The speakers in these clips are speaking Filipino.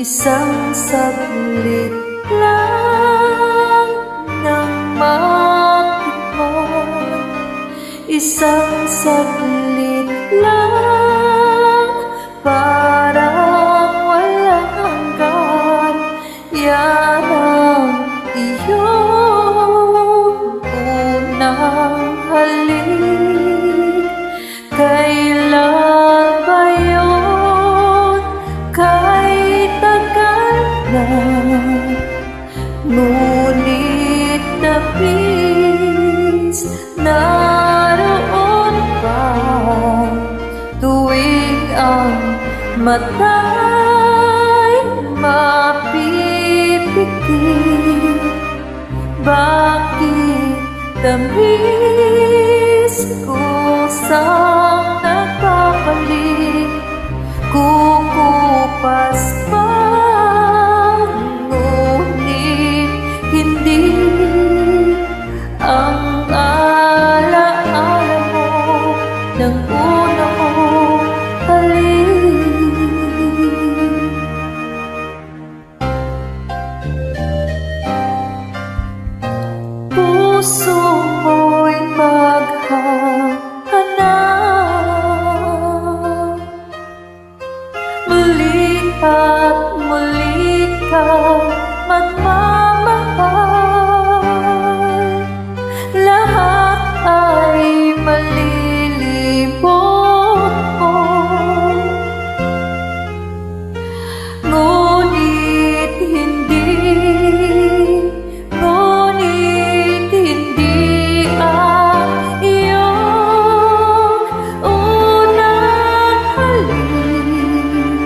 Isang saglit lang nang matikman, isang saglit lang, parang walang hanggan. Yan ang iyong unang halik. Kailan ba yun? Kahit tagal na, ngunit nabis naroon pa. Tuwing ang mata'y mapipikit, bakit tamis kusang nagpapalik? Kukupas pa, ngunit hindi ang alaala mo ng una mong halik. Puso mo'y maghahanap, muli at muli kang magmamahal. Lahat ay malilibot mo, ngunit hindi ang iyong unang halik.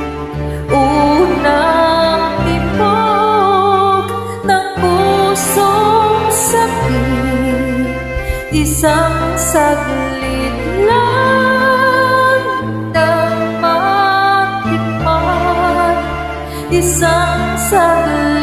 Unang tibok ng pusong sakit, isang saglit lang nang matikman, isang saglit